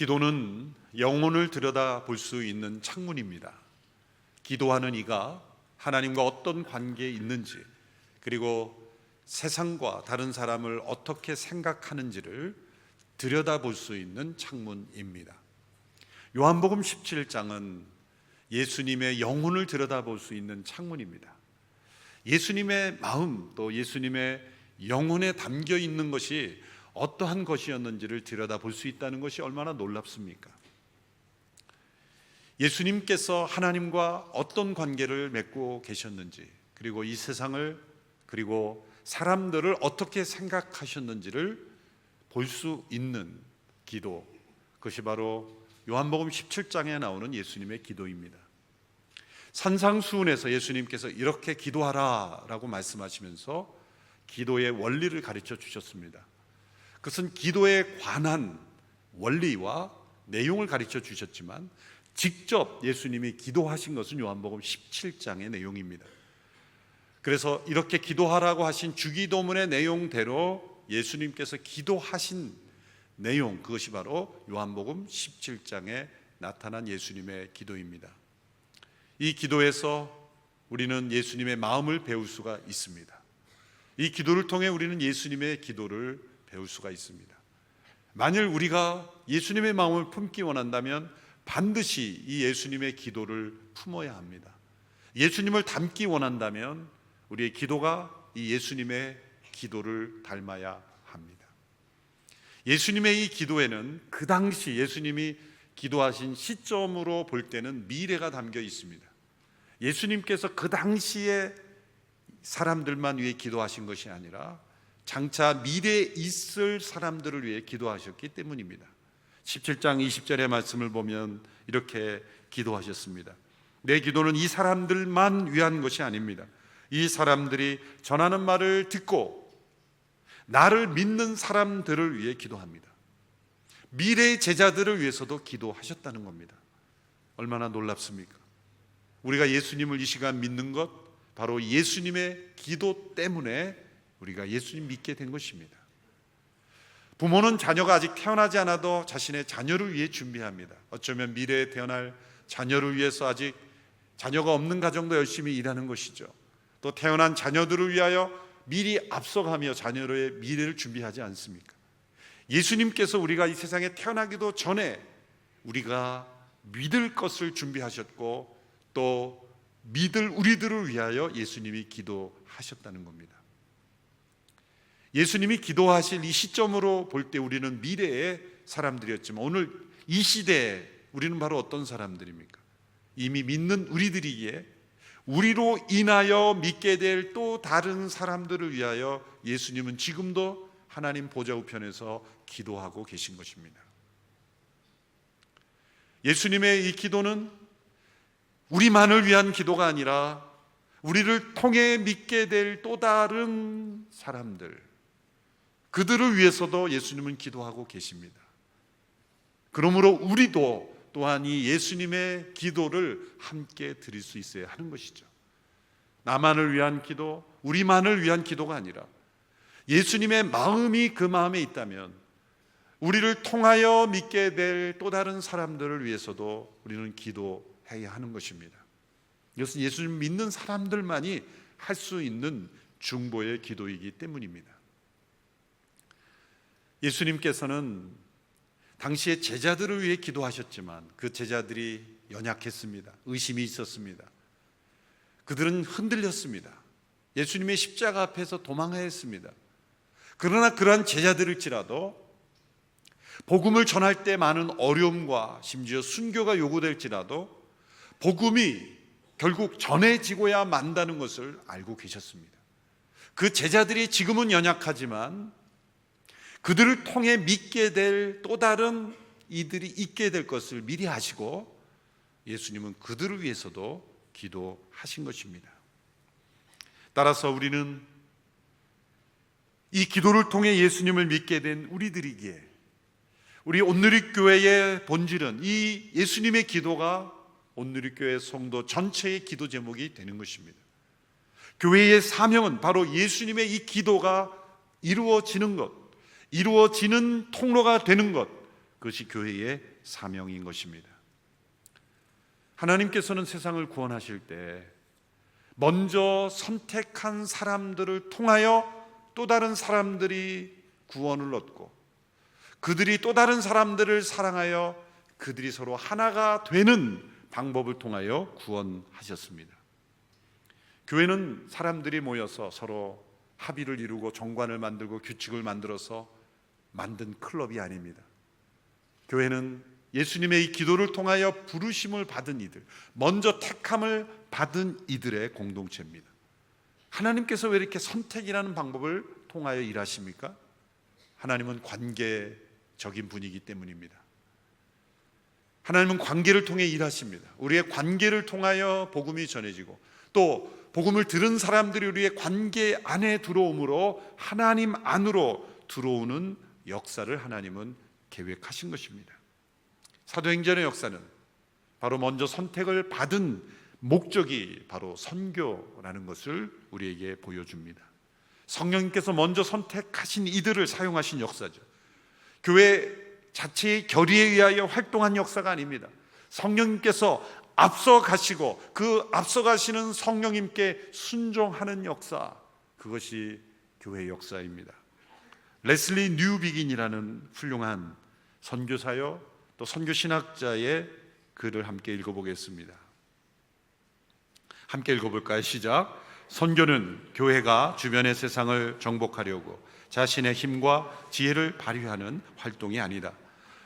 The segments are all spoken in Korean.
기도는 영혼을 들여다 볼 수 있는 창문입니다. 기도하는 이가 하나님과 어떤 관계에 있는지, 그리고 세상과 다른 사람을 어떻게 생각하는지를 들여다볼 수 있는 창문입니다. 요한복음 17장은 예수님의 영혼을 들여다볼 수 있는 창문입니다. 예수님의 마음, 또 예수님의 영혼에 담겨 있는 것이 어떠한 것이었는지를 들여다볼 수 있다는 것이 얼마나 놀랍습니까? 예수님께서 하나님과 어떤 관계를 맺고 계셨는지, 그리고 이 세상을, 그리고 사람들을 어떻게 생각하셨는지를 볼 수 있는 기도, 그것이 바로 요한복음 17장에 나오는 예수님의 기도입니다. 산상수훈에서 예수님께서 이렇게 기도하라 라고 말씀하시면서 기도의 원리를 가르쳐 주셨습니다. 그것은 기도에 관한 원리와 내용을 가르쳐 주셨지만 직접 예수님이 기도하신 것은 요한복음 17장의 내용입니다. 그래서 이렇게 기도하라고 하신 주기도문의 내용대로 예수님께서 기도하신 내용, 그것이 바로 요한복음 17장에 나타난 예수님의 기도입니다. 이 기도에서 우리는 예수님의 마음을 배울 수가 있습니다. 이 기도를 통해 우리는 예수님의 기도를 배울 수가 있습니다. 만일 우리가 예수님의 마음을 품기 원한다면 반드시 이 예수님의 기도를 품어야 합니다. 예수님을 닮기 원한다면 우리의 기도가 이 예수님의 기도를 닮아야 합니다. 예수님의 이 기도에는 그 당시 예수님이 기도하신 시점으로 볼 때는 미래가 담겨 있습니다. 예수님께서 그 당시에 사람들만 위해 기도하신 것이 아니라 장차 미래에 있을 사람들을 위해 기도하셨기 때문입니다. 17장 20절의 말씀을 보면 이렇게 기도하셨습니다. 내 기도는 이 사람들만 위한 것이 아닙니다. 이 사람들이 전하는 말을 듣고 나를 믿는 사람들을 위해 기도합니다. 미래의 제자들을 위해서도 기도하셨다는 겁니다. 얼마나 놀랍습니까? 우리가 예수님을 이 시간 믿는 것, 바로 예수님의 기도 때문에 우리가 예수님 믿게 된 것입니다. 부모는 자녀가 아직 태어나지 않아도 자신의 자녀를 위해 준비합니다. 어쩌면 미래에 태어날 자녀를 위해서 아직 자녀가 없는 가정도 열심히 일하는 것이죠. 또 태어난 자녀들을 위하여 미리 앞서가며 자녀의 미래를 준비하지 않습니까? 예수님께서 우리가 이 세상에 태어나기도 전에 우리가 믿을 것을 준비하셨고 또 믿을 우리들을 위하여 예수님이 기도하셨다는 겁니다. 예수님이 기도하실 이 시점으로 볼 때 우리는 미래의 사람들이었지만 오늘 이 시대에 우리는 바로 어떤 사람들입니까? 이미 믿는 우리들이기에 우리로 인하여 믿게 될 또 다른 사람들을 위하여 예수님은 지금도 하나님 보좌 우편에서 기도하고 계신 것입니다. 예수님의 이 기도는 우리만을 위한 기도가 아니라 우리를 통해 믿게 될 또 다른 사람들, 그들을 위해서도 예수님은 기도하고 계십니다. 그러므로 우리도 또한 이 예수님의 기도를 함께 드릴 수 있어야 하는 것이죠. 나만을 위한 기도, 우리만을 위한 기도가 아니라 예수님의 마음이 그 마음에 있다면 우리를 통하여 믿게 될 또 다른 사람들을 위해서도 우리는 기도해야 하는 것입니다. 이것은 예수님 믿는 사람들만이 할 수 있는 중보의 기도이기 때문입니다. 예수님께서는 당시에 제자들을 위해 기도하셨지만 그 제자들이 연약했습니다. 의심이 있었습니다. 그들은 흔들렸습니다. 예수님의 십자가 앞에서 도망해야 했습니다. 그러나 그러한 제자들일지라도 복음을 전할 때 많은 어려움과 심지어 순교가 요구될지라도 복음이 결국 전해지고야 만다는 것을 알고 계셨습니다. 그 제자들이 지금은 연약하지만 그들을 통해 믿게 될 또 다른 이들이 있게 될 것을 미리 아시고 예수님은 그들을 위해서도 기도하신 것입니다. 따라서 우리는 이 기도를 통해 예수님을 믿게 된 우리들이기에 우리 온누리교회의 본질은 이 예수님의 기도가 온누리교회 성도 전체의 기도 제목이 되는 것입니다. 교회의 사명은 바로 예수님의 이 기도가 이루어지는 것, 이루어지는 통로가 되는 것, 그것이 교회의 사명인 것입니다. 하나님께서는 세상을 구원하실 때 먼저 선택한 사람들을 통하여 또 다른 사람들이 구원을 얻고, 그들이 또 다른 사람들을 사랑하여 그들이 서로 하나가 되는 방법을 통하여 구원하셨습니다. 교회는 사람들이 모여서 서로 합의를 이루고 정관을 만들고 규칙을 만들어서 만든 클럽이 아닙니다. 교회는 예수님의 이 기도를 통하여 부르심을 받은 이들, 먼저 택함을 받은 이들의 공동체입니다. 하나님께서 왜 이렇게 선택이라는 방법을 통하여 일하십니까? 하나님은 관계적인 분이기 때문입니다. 하나님은 관계를 통해 일하십니다. 우리의 관계를 통하여 복음이 전해지고, 또 복음을 들은 사람들이 우리의 관계 안에 들어오므로 하나님 안으로 들어오는 역사를 하나님은 계획하신 것입니다. 사도행전의 역사는 바로 먼저 선택을 받은 목적이 바로 선교라는 것을 우리에게 보여줍니다. 성령님께서 먼저 선택하신 이들을 사용하신 역사죠. 교회 자체의 결의에 의하여 활동한 역사가 아닙니다. 성령님께서 앞서 가시고 그 앞서 가시는 성령님께 순종하는 역사, 그것이 교회의 역사입니다. 레슬리 뉴비긴이라는 훌륭한 선교사요 또 선교신학자의 글을 함께 읽어보겠습니다. 함께 읽어볼까요? 시작. 선교는 교회가 주변의 세상을 정복하려고 자신의 힘과 지혜를 발휘하는 활동이 아니다.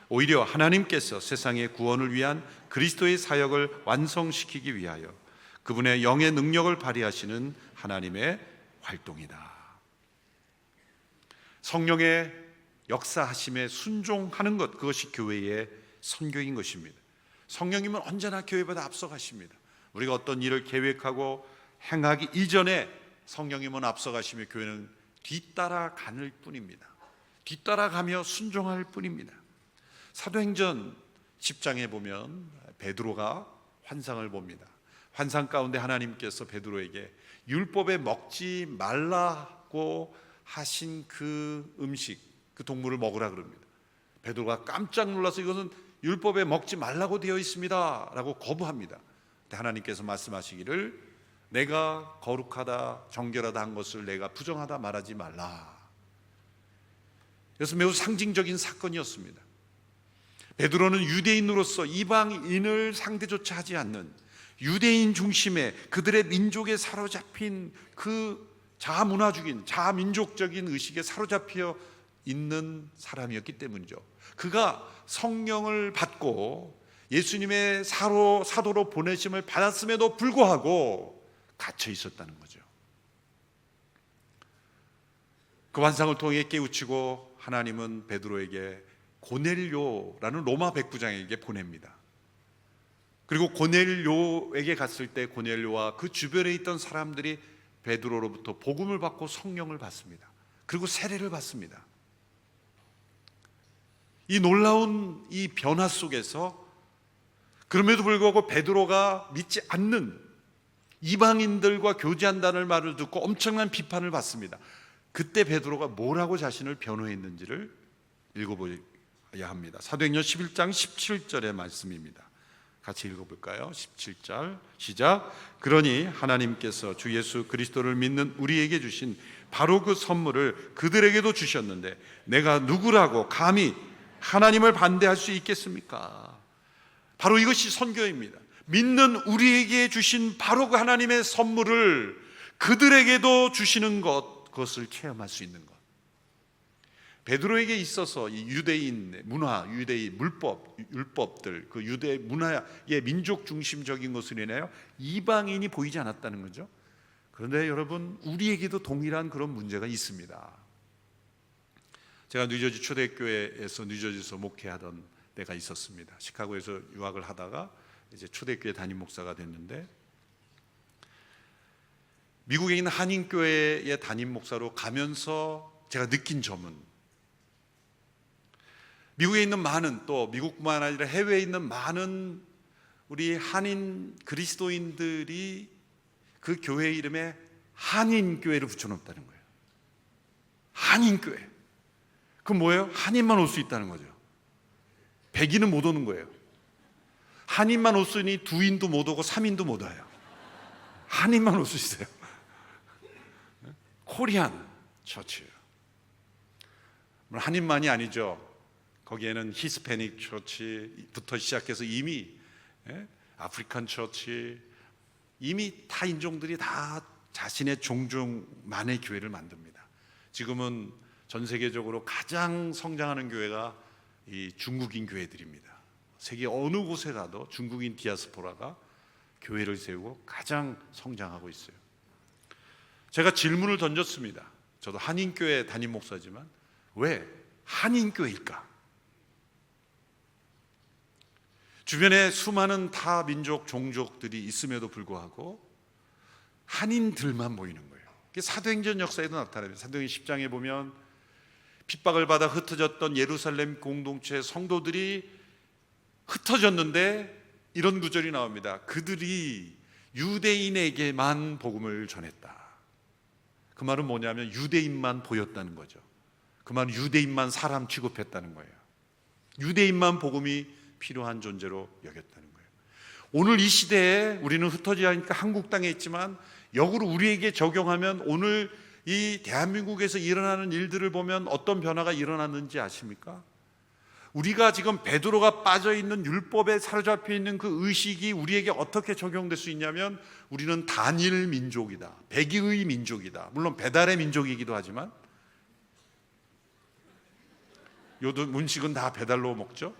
오히려 하나님께서 세상의 구원을 위한 그리스도의 사역을 완성시키기 위하여 그분의 영의 능력을 발휘하시는 하나님의 활동이다. 성령의 역사하심에 순종하는 것, 그것이 교회의 선교인 것입니다. 성령님은 언제나 교회보다 앞서가십니다. 우리가 어떤 일을 계획하고 행하기 이전에 성령님은 앞서가시며 교회는 뒤따라가는 뿐입니다. 뒤따라가며 순종할 뿐입니다. 사도행전 10장에 보면 베드로가 환상을 봅니다. 환상 가운데 하나님께서 베드로에게 율법에 먹지 말라고 하신 그 음식, 그 동물을 먹으라 그럽니다. 베드로가 깜짝 놀라서 이것은 율법에 먹지 말라고 되어 있습니다 라고 거부합니다. 근데 하나님께서 말씀하시기를 내가 거룩하다 정결하다 한 것을 내가 부정하다 말하지 말라. 그래서 매우 상징적인 사건이었습니다. 베드로는 유대인으로서 이방인을 상대조차 하지 않는 유대인 중심의 그들의 민족에 사로잡힌 그 자아문화적인 자아민족적인 의식에 사로잡혀 있는 사람이었기 때문이죠. 그가 성령을 받고 예수님의 사도로 보내심을 받았음에도 불구하고 갇혀 있었다는 거죠. 그 환상을 통해 깨우치고 하나님은 베드로에게 고넬료라는 로마 백부장에게 보냅니다. 그리고 고넬료에게 갔을 때 고넬료와 그 주변에 있던 사람들이 베드로로부터 복음을 받고 성령을 받습니다. 그리고 세례를 받습니다. 이 놀라운 이 변화 속에서 그럼에도 불구하고 베드로가 믿지 않는 이방인들과 교제한다는 말을 듣고 엄청난 비판을 받습니다. 그때 베드로가 뭐라고 자신을 변호했는지를 읽어보야 합니다. 사도행전 11장 17절의 말씀입니다. 같이 읽어볼까요? 17절 시작. 그러니 하나님께서 주 예수 그리스도를 믿는 우리에게 주신 바로 그 선물을 그들에게도 주셨는데 내가 누구라고 감히 하나님을 반대할 수 있겠습니까? 바로 이것이 선교입니다. 믿는 우리에게 주신 바로 그 하나님의 선물을 그들에게도 주시는 것, 그것을 체험할 수 있는 것. 베드로에게 있어서 이 유대인 문화, 유대인 물법, 율법들, 그 유대 문화의 민족 중심적인 것을 인하여 이방인이 보이지 않았다는 거죠. 그런데 여러분, 우리에게도 동일한 그런 문제가 있습니다. 제가 뉴저지 초대교회에서 뉴저지에서 목회하던 때가 있었습니다. 시카고에서 유학을 하다가 이제 초대교회 담임 목사가 됐는데, 미국에 있는 한인교회의 담임 목사로 가면서 제가 느낀 점은, 미국에 있는 많은, 또 미국뿐만 아니라 해외에 있는 많은 우리 한인 그리스도인들이 그 교회 이름에 한인교회를 붙여놓았다는 거예요. 한인교회. 그건 뭐예요? 한인만 올 수 있다는 거죠. 100인은 못 오는 거예요. 한인만 없으니 2인도 못 오고 3인도 못 와요. 한인만 올 수 있어요. 코리안 처치예요. 한인만이 아니죠. 거기에는 히스패닉 처치부터 시작해서 이미 아프리칸 처치, 이미 타 인종들이 다 자신의 종족만의 교회를 만듭니다. 지금은 전 세계적으로 가장 성장하는 교회가 이 중국인 교회들입니다. 세계 어느 곳에 가도 중국인 디아스포라가 교회를 세우고 가장 성장하고 있어요. 제가 질문을 던졌습니다. 저도 한인교회 담임 목사지만 왜 한인교회일까? 주변에 수많은 타 민족 종족들이 있음에도 불구하고 한인들만 보이는 거예요. 사도행전 역사에도 나타납니다. 사도행전 10장에 보면 핍박을 받아 흩어졌던 예루살렘 공동체 성도들이 흩어졌는데 이런 구절이 나옵니다. 그들이 유대인에게만 복음을 전했다. 그 말은 뭐냐면 유대인만 보였다는 거죠. 그 말은 유대인만 사람 취급했다는 거예요. 유대인만 복음이 필요한 존재로 여겼다는 거예요. 오늘 이 시대에 우리는 흩어지지 않으니까 한국 땅에 있지만 역으로 우리에게 적용하면 오늘 이 대한민국에서 일어나는 일들을 보면 어떤 변화가 일어났는지 아십니까? 우리가 지금 베드로가 빠져있는 율법에 사로잡혀 있는 그 의식이 우리에게 어떻게 적용될 수 있냐면 우리는 단일 민족이다, 백의의 민족이다. 물론 배달의 민족이기도 하지만 요즘 음식은 다 배달로 먹죠.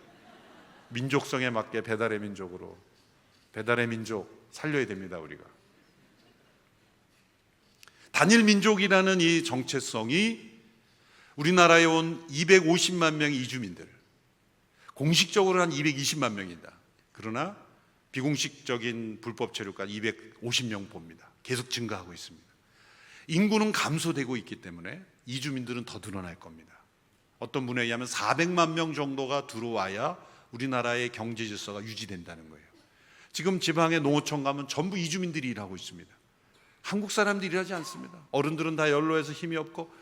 민족성에 맞게 배달의 민족으로, 배달의 민족 살려야 됩니다. 우리가 단일 민족이라는 이 정체성이 우리나라에 온 250만 명의 이주민들, 공식적으로 한 220만 명이다. 그러나 비공식적인 불법 체류가 250명 봅니다. 계속 증가하고 있습니다. 인구는 감소되고 있기 때문에 이주민들은 더 늘어날 겁니다. 어떤 분에 의하면 400만 명 정도가 들어와야 우리나라의 경제 질서가 유지된다는 거예요. 지금 지방의 농어촌 가면 전부 이주민들이 일하고 있습니다. 한국 사람들이 일하지 않습니다. 어른들은 다 연로해서 힘이 없고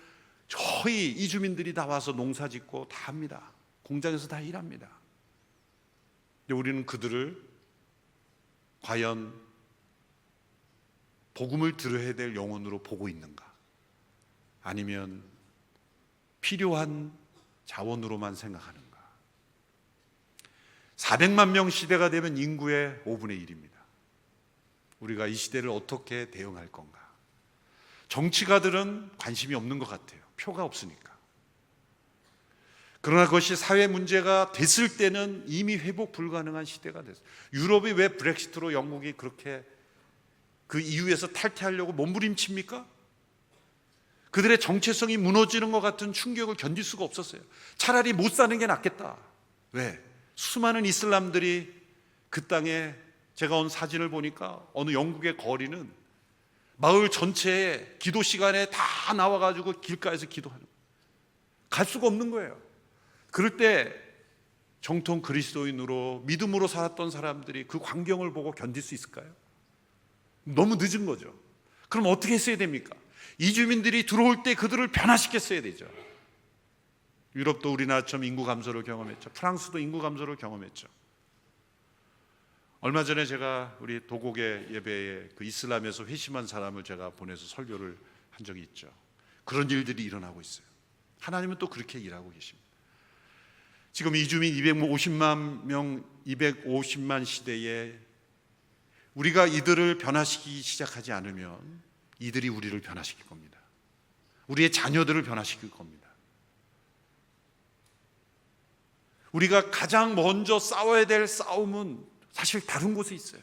저희 이주민들이 다 와서 농사 짓고 다 합니다. 공장에서 다 일합니다. 근데 우리는 그들을 과연 복음을 들어야 될 영혼으로 보고 있는가? 아니면 필요한 자원으로만 생각하는가? 400만 명 시대가 되면 인구의 5분의 1입니다. 우리가 이 시대를 어떻게 대응할 건가? 정치가들은 관심이 없는 것 같아요. 표가 없으니까. 그러나 그것이 사회 문제가 됐을 때는 이미 회복 불가능한 시대가 됐어요. 유럽이 왜 브렉시트로 영국이 그렇게 그 EU에서 탈퇴하려고 몸부림칩니까? 그들의 정체성이 무너지는 것 같은 충격을 견딜 수가 없었어요. 차라리 못 사는 게 낫겠다. 왜? 수많은 이슬람들이 그 땅에, 제가 온 사진을 보니까 어느 영국의 거리는 마을 전체에 기도 시간에 다 나와가지고 길가에서 기도하는 거예요. 갈 수가 없는 거예요. 그럴 때 정통 그리스도인으로 믿음으로 살았던 사람들이 그 광경을 보고 견딜 수 있을까요? 너무 늦은 거죠. 그럼 어떻게 했어야 됩니까? 이주민들이 들어올 때 그들을 변화시켰어야 되죠. 유럽도 우리나라처럼 인구 감소를 경험했죠. 프랑스도 인구 감소를 경험했죠. 얼마 전에 제가 우리 도곡의 예배에 그 이슬람에서 회심한 사람을 제가 보내서 설교를 한 적이 있죠. 그런 일들이 일어나고 있어요. 하나님은 또 그렇게 일하고 계십니다. 지금 이주민 250만 명, 250만 시대에 우리가 이들을 변화시키기 시작하지 않으면 이들이 우리를 변화시킬 겁니다. 우리의 자녀들을 변화시킬 겁니다. 우리가 가장 먼저 싸워야 될 싸움은 사실 다른 곳에 있어요.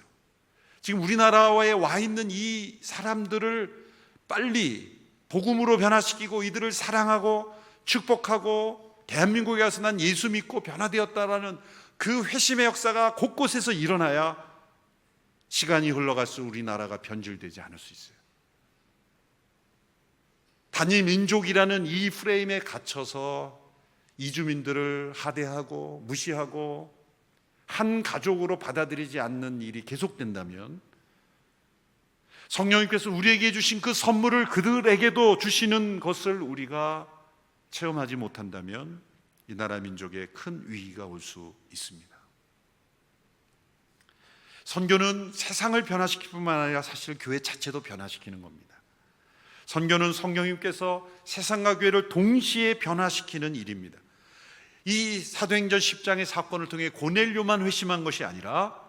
지금 우리나라에 와 있는 이 사람들을 빨리 복음으로 변화시키고 이들을 사랑하고 축복하고 대한민국에 와서 난 예수 믿고 변화되었다라는 그 회심의 역사가 곳곳에서 일어나야 시간이 흘러갈수록 우리나라가 변질되지 않을 수 있어요. 단일 민족이라는 이 프레임에 갇혀서 이주민들을 하대하고 무시하고 한 가족으로 받아들이지 않는 일이 계속된다면 성령님께서 우리에게 주신 그 선물을 그들에게도 주시는 것을 우리가 체험하지 못한다면 이 나라 민족에 큰 위기가 올 수 있습니다. 선교는 세상을 변화시킬 뿐만 아니라 사실 교회 자체도 변화시키는 겁니다. 선교는 성령님께서 세상과 교회를 동시에 변화시키는 일입니다. 이 사도행전 10장의 사건을 통해 고넬료만 회심한 것이 아니라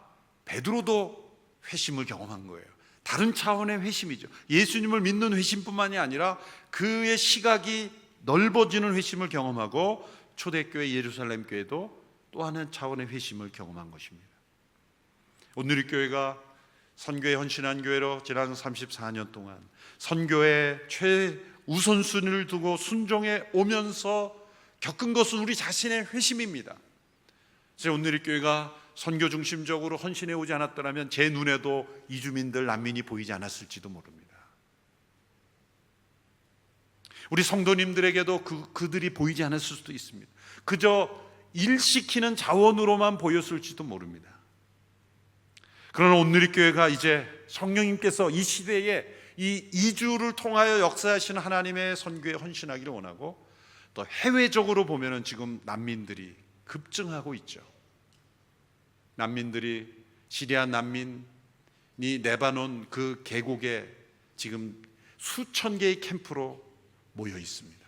베드로도 회심을 경험한 거예요. 다른 차원의 회심이죠. 예수님을 믿는 회심뿐만이 아니라 그의 시각이 넓어지는 회심을 경험하고 초대교회 예루살렘 교회도 또 하나의 차원의 회심을 경험한 것입니다. 오늘의 교회가 선교에 헌신한 교회로 지난 34년 동안 선교의 최우선순위를 두고 순종해 오면서 겪은 것은 우리 자신의 회심입니다. 오늘의 교회가 선교 중심적으로 헌신해 오지 않았더라면 제 눈에도 이주민들, 난민이 보이지 않았을지도 모릅니다. 우리 성도님들에게도 그들이 보이지 않았을 수도 있습니다. 그저 일시키는 자원으로만 보였을지도 모릅니다. 그러나 오늘의 교회가 이제 성령님께서 이 시대에 이 이주를 통하여 역사하시는 하나님의 선교에 헌신하기를 원하고, 또 해외적으로 보면은 지금 난민들이 급증하고 있죠. 난민들이 시리아 난민이 레바논 그 계곡에 지금 수천 개의 캠프로 모여 있습니다.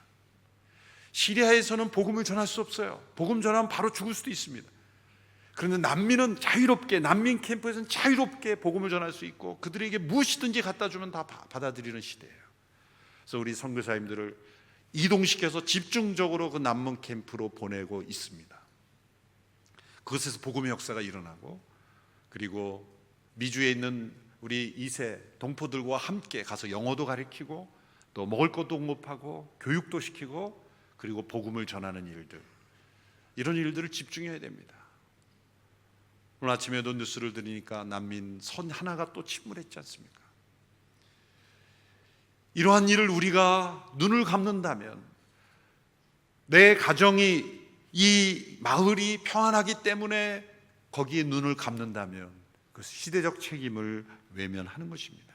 시리아에서는 복음을 전할 수 없어요. 복음 전하면 바로 죽을 수도 있습니다. 그런데 난민은 자유롭게, 난민 캠프에서는 자유롭게 복음을 전할 수 있고 그들에게 무엇이든지 갖다 주면 다 받아들이는 시대예요. 그래서 우리 선교사님들을 이동시켜서 집중적으로 그 난민 캠프로 보내고 있습니다. 그것에서 복음의 역사가 일어나고, 그리고 미주에 있는 우리 2세 동포들과 함께 가서 영어도 가르치고 또 먹을 것도 공급하고 교육도 시키고, 그리고 복음을 전하는 일들, 이런 일들을 집중해야 됩니다. 오늘 아침에도 뉴스를 들으니까 난민 선 하나가 또 침몰했지 않습니까? 이러한 일을 우리가 눈을 감는다면, 내 가정이, 이 마을이 평안하기 때문에 거기에 눈을 감는다면 그 시대적 책임을 외면하는 것입니다.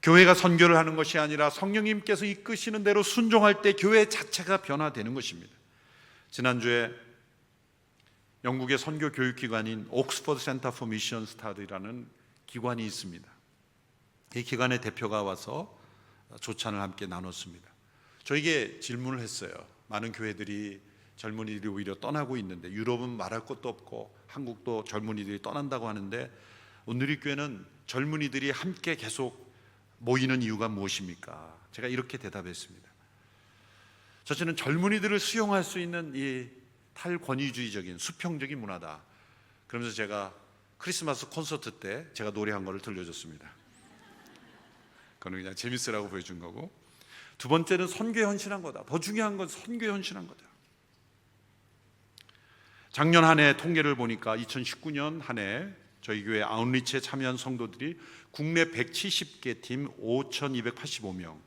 교회가 선교를 하는 것이 아니라 성령님께서 이끄시는 대로 순종할 때 교회 자체가 변화되는 것입니다. 지난주에 영국의 선교 교육기관인 옥스퍼드 센터 포 미션 스타디라는 기관이 있습니다. 이 기관의 대표가 와서 조찬을 함께 나눴습니다. 저에게 질문을 했어요. 많은 교회들이 젊은이들이 오히려 떠나고 있는데, 유럽은 말할 것도 없고 한국도 젊은이들이 떠난다고 하는데, 오늘의 교회는 젊은이들이 함께 계속 모이는 이유가 무엇입니까? 제가 이렇게 대답했습니다. 저는 젊은이들을 수용할 수 있는 이 탈권위주의적인 수평적인 문화다. 그러면서 제가 크리스마스 콘서트 때 제가 노래한 거를 들려줬습니다. 그건 그냥 재밌으라고 보여준 거고, 두 번째는 선교에 헌신한 거다. 더 중요한 건 선교에 헌신한 거다. 작년 한 해 통계를 보니까 2019년 한 해 저희 교회 아웃리치에 참여한 성도들이 국내 170개 팀 5,285명,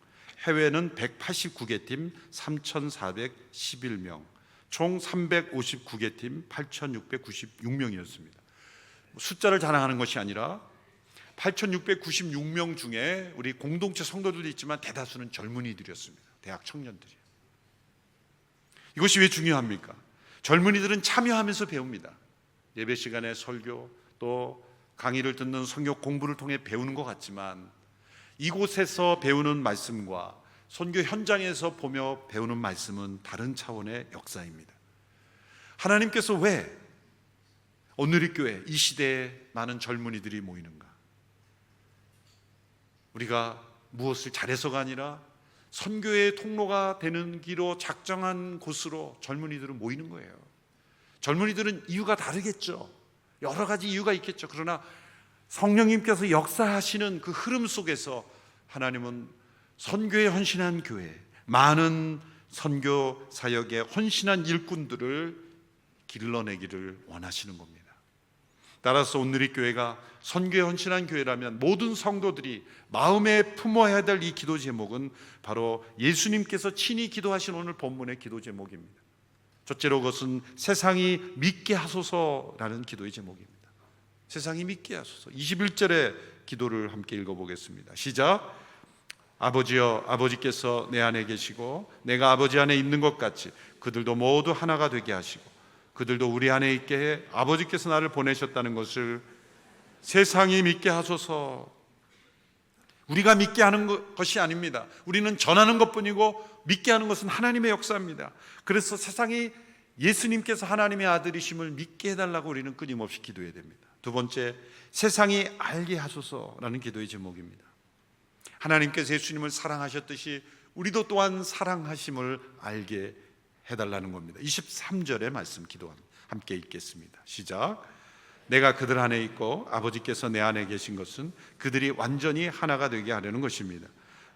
해외는 189개 팀 3,411명, 총 359개 팀 8,696명이었습니다. 숫자를 자랑하는 것이 아니라 8,696명 중에 우리 공동체 성도들도 있지만 대다수는 젊은이들이었습니다. 대학 청년들이요. 이것이 왜 중요합니까? 젊은이들은 참여하면서 배웁니다. 예배 시간에 설교, 또 강의를 듣는 성경 공부를 통해 배우는 것 같지만, 이곳에서 배우는 말씀과 선교 현장에서 보며 배우는 말씀은 다른 차원의 역사입니다. 하나님께서 왜 오늘의 교회, 이 시대에 많은 젊은이들이 모이는가? 우리가 무엇을 잘해서가 아니라 선교의 통로가 되는 기로 작정한 곳으로 젊은이들은 모이는 거예요. 젊은이들은 이유가 다르겠죠. 여러 가지 이유가 있겠죠. 그러나 성령님께서 역사하시는 그 흐름 속에서 하나님은 선교에 헌신한 교회, 많은 선교 사역에 헌신한 일꾼들을 길러내기를 원하시는 겁니다. 따라서 오늘의 교회가 선교에 헌신한 교회라면 모든 성도들이 마음에 품어야 될 이 기도 제목은 바로 예수님께서 친히 기도하신 오늘 본문의 기도 제목입니다. 첫째로 그것은 세상이 믿게 하소서라는 기도의 제목입니다. 세상이 믿게 하소서. 21절의 기도를 함께 읽어보겠습니다. 시작. 아버지여, 아버지께서 내 안에 계시고 내가 아버지 안에 있는 것 같이 그들도 모두 하나가 되게 하시고 그들도 우리 안에 있게 해 아버지께서 나를 보내셨다는 것을 세상이 믿게 하소서. 우리가 믿게 하는 것이 아닙니다. 우리는 전하는 것뿐이고 믿게 하는 것은 하나님의 역사입니다. 그래서 세상이 예수님께서 하나님의 아들이심을 믿게 해달라고 우리는 끊임없이 기도해야 됩니다. 두 번째, 세상이 알게 하소서라는 기도의 제목입니다. 하나님께서 예수님을 사랑하셨듯이 우리도 또한 사랑하심을 알게 해달라는 겁니다. 23절의 말씀 기도합니다. 함께 읽겠습니다. 시작. 내가 그들 안에 있고 아버지께서 내 안에 계신 것은 그들이 완전히 하나가 되게 하려는 것입니다.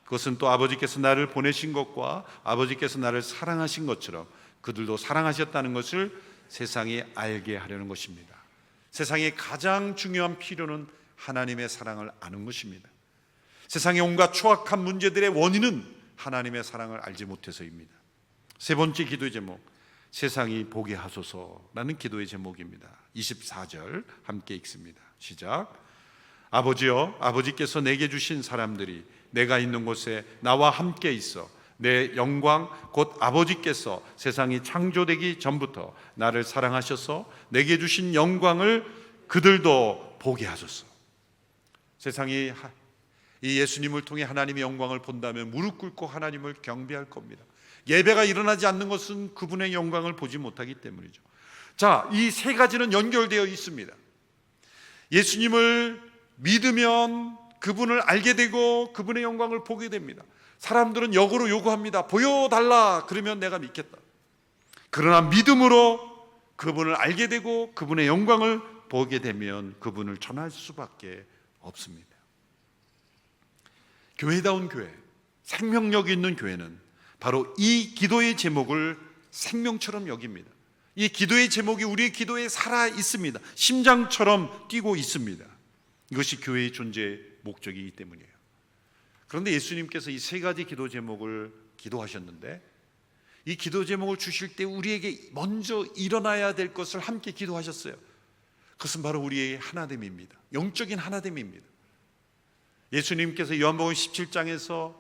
그것은 또 아버지께서 나를 보내신 것과 아버지께서 나를 사랑하신 것처럼 그들도 사랑하셨다는 것을 세상이 알게 하려는 것입니다. 세상의 가장 중요한 필요는 하나님의 사랑을 아는 것입니다. 세상의 온갖 추악한 문제들의 원인은 하나님의 사랑을 알지 못해서입니다. 세 번째 기도의 제목, 세상이 보게 하소서라는 기도의 제목입니다. 24절 함께 읽습니다. 시작. 아버지여, 아버지께서 내게 주신 사람들이 내가 있는 곳에 나와 함께 있어 내 영광 곧 아버지께서 세상이 창조되기 전부터 나를 사랑하셔서 내게 주신 영광을 그들도 보게 하소서. 세상이 이 예수님을 통해 하나님의 영광을 본다면 무릎 꿇고 하나님을 경배할 겁니다. 예배가 일어나지 않는 것은 그분의 영광을 보지 못하기 때문이죠. 자, 이 세 가지는 연결되어 있습니다. 예수님을 믿으면 그분을 알게 되고 그분의 영광을 보게 됩니다. 사람들은 역으로 요구합니다. 보여달라. 그러면 내가 믿겠다. 그러나 믿음으로 그분을 알게 되고 그분의 영광을 보게 되면 그분을 전할 수밖에 없습니다. 교회다운 교회, 생명력 있는 교회는 바로 이 기도의 제목을 생명처럼 여깁니다. 이 기도의 제목이 우리의 기도에 살아 있습니다. 심장처럼 뛰고 있습니다. 이것이 교회의 존재의 목적이기 때문이에요. 그런데 예수님께서 이 세 가지 기도 제목을 기도하셨는데 이 기도 제목을 주실 때 우리에게 먼저 일어나야 될 것을 함께 기도하셨어요. 그것은 바로 우리의 하나됨입니다. 영적인 하나됨입니다. 예수님께서 요한복음 17장에서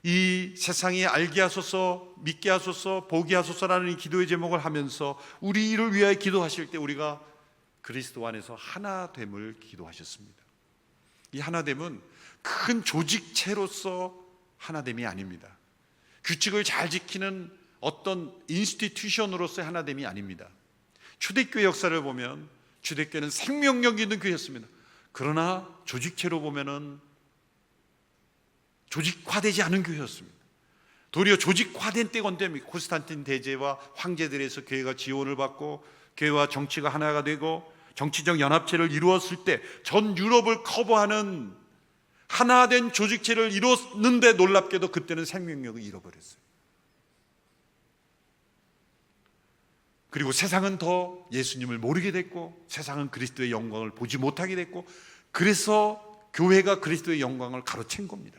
이 세상이 알게 하소서, 믿게 하소서, 보게 하소서라는 이 기도의 제목을 하면서 우리를 위하여 기도하실 때 우리가 그리스도 안에서 하나됨을 기도하셨습니다. 이 하나됨은 큰 조직체로서 하나됨이 아닙니다. 규칙을 잘 지키는 어떤 인스티튜션으로서의 하나됨이 아닙니다. 초대교회 역사를 보면 초대교회는 생명력 있는 교회였습니다. 그러나 조직체로 보면은 조직화되지 않은 교회였습니다. 도리어 조직화된 때건데 콘스탄틴 대제와 황제들에서 교회가 지원을 받고 교회와 정치가 하나가 되고 정치적 연합체를 이루었을 때 전 유럽을 커버하는 하나된 조직체를 이뤘는데 놀랍게도 그때는 생명력을 잃어버렸어요. 그리고 세상은 더 예수님을 모르게 됐고 세상은 그리스도의 영광을 보지 못하게 됐고 그래서 교회가 그리스도의 영광을 가로챈 겁니다.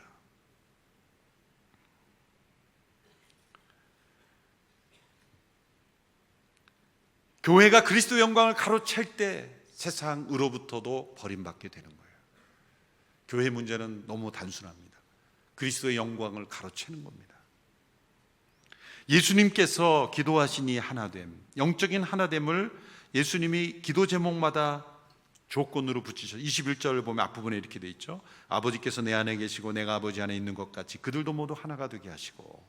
교회가 그리스도의 영광을 가로챌 때 세상으로부터도 버림받게 되는 거예요. 교회 문제는 너무 단순합니다. 그리스도의 영광을 가로채는 겁니다. 예수님께서 기도하신 이 하나됨, 영적인 하나됨을 예수님이 기도 제목마다 조건으로 붙이셔서 21절을 보면 앞부분에 이렇게 돼 있죠. 아버지께서 내 안에 계시고 내가 아버지 안에 있는 것 같이 그들도 모두 하나가 되게 하시고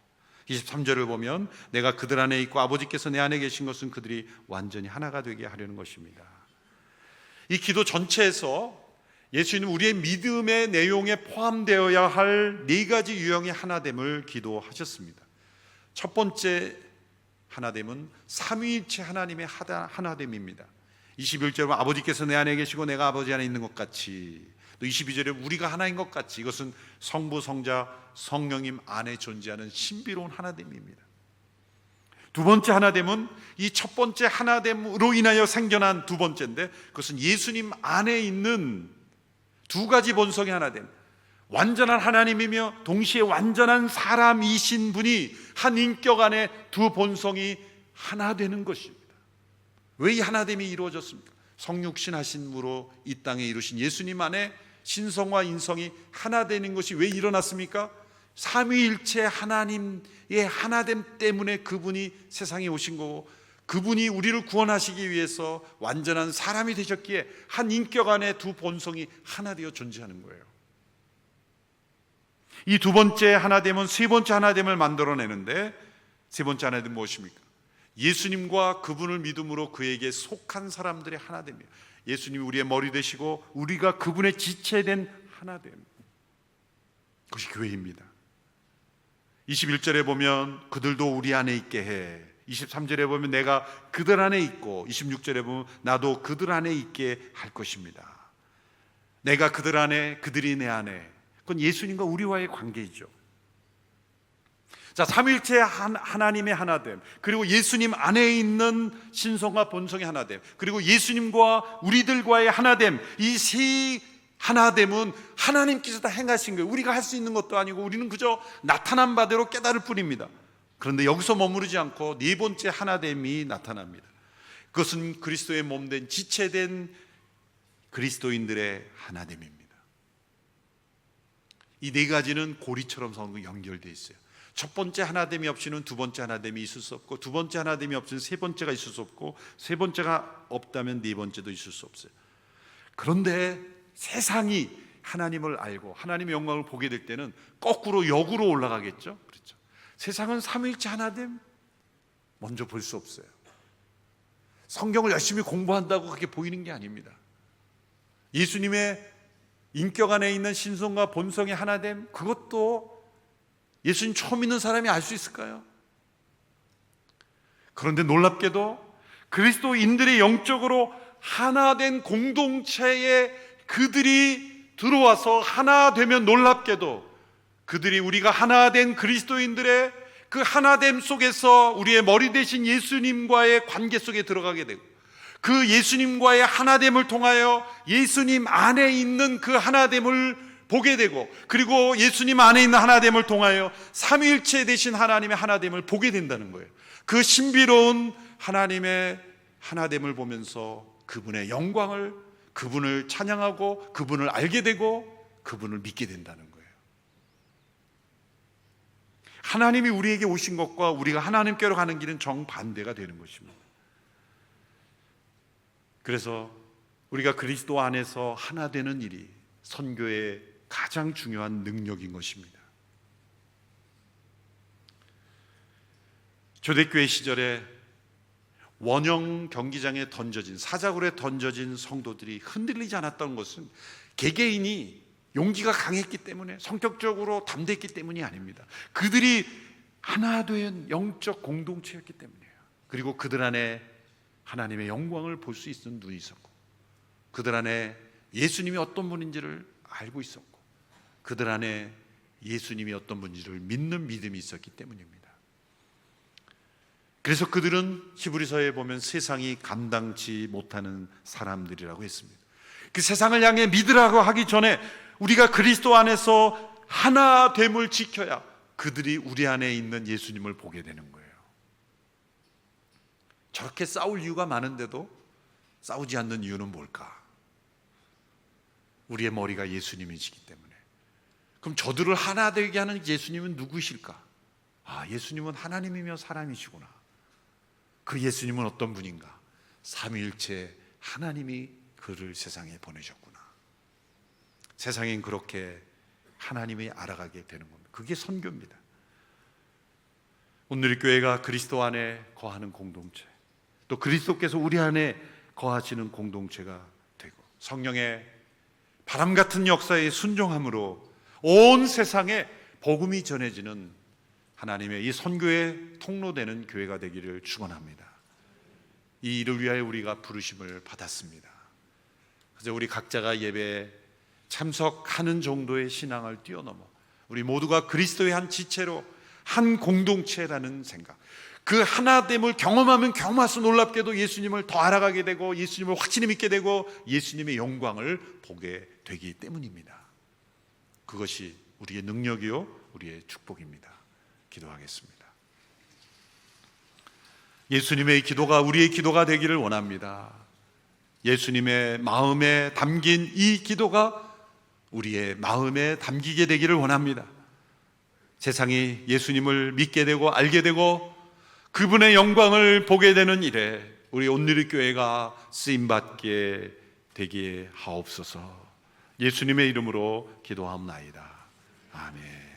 23절을 보면 내가 그들 안에 있고 아버지께서 내 안에 계신 것은 그들이 완전히 하나가 되게 하려는 것입니다. 이 기도 전체에서 예수님 우리의 믿음의 내용에 포함되어야 할 네 가지 유형의 하나됨을 기도하셨습니다. 첫 번째 하나됨은 삼위일체 하나님의 하나됨입니다. 21절은 아버지께서 내 안에 계시고 내가 아버지 안에 있는 것 같이, 또 22절에 우리가 하나인 것 같이, 이것은 성부, 성자, 성령님 안에 존재하는 신비로운 하나됨입니다. 두 번째 하나됨은 이 첫 번째 하나됨으로 인하여 생겨난 두 번째인데 그것은 예수님 안에 있는 두 가지 본성의 하나됨, 완전한 하나님이며 동시에 완전한 사람이신 분이 한 인격 안에 두 본성이 하나 되는 것입니다. 왜 이 하나됨이 이루어졌습니까? 성육신 하심으로 이 땅에 이루신 예수님 안에 신성과 인성이 하나 되는 것이 왜 일어났습니까? 삼위일체 하나님의 하나됨 때문에 그분이 세상에 오신 거고, 그분이 우리를 구원하시기 위해서 완전한 사람이 되셨기에 한 인격 안에 두 본성이 하나 되어 존재하는 거예요. 이 두 번째 하나됨은 세 번째 하나됨을 만들어내는데, 세 번째 하나됨은 무엇입니까? 예수님과 그분을 믿음으로 그에게 속한 사람들의 하나됨이에요. 예수님이 우리의 머리 되시고 우리가 그분의 지체된 하나됨, 그것이 교회입니다. 21절에 보면 그들도 우리 안에 있게 해. 23절에 보면 내가 그들 안에 있고, 26절에 보면 나도 그들 안에 있게 할 것입니다. 내가 그들 안에, 그들이 내 안에. 그건 예수님과 우리와의 관계이죠. 자, 삼위일체 하나님의 하나됨, 그리고 예수님 안에 있는 신성과 본성의 하나됨, 그리고 예수님과 우리들과의 하나됨, 이 세 하나됨은 하나님께서 다 행하신 거예요. 우리가 할 수 있는 것도 아니고 우리는 그저 나타난 바대로 깨달을 뿐입니다. 그런데 여기서 머무르지 않고 네 번째 하나됨이 나타납니다. 그것은 그리스도의 몸된 지체된 그리스도인들의 하나됨입니다. 이 네 가지는 고리처럼 연결되어 있어요. 첫 번째 하나됨이 없이는 두 번째 하나됨이 있을 수 없고, 두 번째 하나됨이 없이는 세 번째가 있을 수 없고, 세 번째가 없다면 네 번째도 있을 수 없어요. 그런데 세상이 하나님을 알고 하나님의 영광을 보게 될 때는 거꾸로 역으로 올라가겠죠. 그렇죠. 세상은 삼위일체 하나됨 먼저 볼 수 없어요. 성경을 열심히 공부한다고 그렇게 보이는 게 아닙니다. 예수님의 인격 안에 있는 신성과 본성의 하나됨, 그것도 예수님 처음 믿는 사람이 알 수 있을까요? 그런데 놀랍게도 그리스도인들의 영적으로 하나된 공동체에 그들이 들어와서 하나 되면, 놀랍게도 그들이 우리가 하나된 그리스도인들의 그 하나됨 속에서 우리의 머리 되신 예수님과의 관계 속에 들어가게 되고, 그 예수님과의 하나됨을 통하여 예수님 안에 있는 그 하나됨을 보게 되고, 그리고 예수님 안에 있는 하나됨을 통하여 삼위일체 되신 하나님의 하나됨을 보게 된다는 거예요. 그 신비로운 하나님의 하나됨을 보면서 그분의 영광을, 그분을 찬양하고 그분을 알게 되고 그분을 믿게 된다는 거예요. 하나님이 우리에게 오신 것과 우리가 하나님께로 가는 길은 정반대가 되는 것입니다. 그래서 우리가 그리스도 안에서 하나 되는 일이 선교의 가장 중요한 능력인 것입니다. 초대교회 시절에 원형 경기장에 던져진, 사자굴에 던져진 성도들이 흔들리지 않았던 것은 개개인이 용기가 강했기 때문에, 성격적으로 담대했기 때문이 아닙니다. 그들이 하나 된 영적 공동체였기 때문이에요. 그리고 그들 안에 하나님의 영광을 볼 수 있는 눈이 있었고, 그들 안에 예수님이 어떤 분인지를 알고 있었고, 그들 안에 예수님이 어떤 분인지를 믿는 믿음이 있었기 때문입니다. 그래서 그들은 히브리서에 보면 세상이 감당치 못하는 사람들이라고 했습니다. 그 세상을 향해 믿으라고 하기 전에 우리가 그리스도 안에서 하나됨을 지켜야 그들이 우리 안에 있는 예수님을 보게 되는 거예요. 저렇게 싸울 이유가 많은데도 싸우지 않는 이유는 뭘까? 우리의 머리가 예수님이시기 때문에. 그럼 저들을 하나 되게 하는 예수님은 누구이실까? 아, 예수님은 하나님이며 사람이시구나. 그 예수님은 어떤 분인가? 삼위일체 하나님이 그를 세상에 보내셨구나. 세상엔 그렇게 하나님이 알아가게 되는 겁니다. 그게 선교입니다. 오늘의 교회가 그리스도 안에 거하는 공동체, 또 그리스도께서 우리 안에 거하시는 공동체가 되고, 성령의 바람 같은 역사에 순종함으로 온 세상에 복음이 전해지는 하나님의 이 선교의 통로되는 교회가 되기를 축원합니다. 이 일을 위하여 우리가 부르심을 받았습니다. 그래서 우리 각자가 예배에 참석하는 정도의 신앙을 뛰어넘어 우리 모두가 그리스도의 한 지체로, 한 공동체라는 생각, 그 하나됨을 경험하면 경험할수록 놀랍게도 예수님을 더 알아가게 되고 예수님을 확실히 믿게 되고 예수님의 영광을 보게 되기 때문입니다. 그것이 우리의 능력이요 우리의 축복입니다. 기도하겠습니다. 예수님의 기도가 우리의 기도가 되기를 원합니다. 예수님의 마음에 담긴 이 기도가 우리의 마음에 담기게 되기를 원합니다. 세상이 예수님을 믿게 되고 알게 되고 그분의 영광을 보게 되는 일에 우리 온누리교회가 쓰임받게 되게 하옵소서. 예수님의 이름으로 기도하옵나이다. 아멘.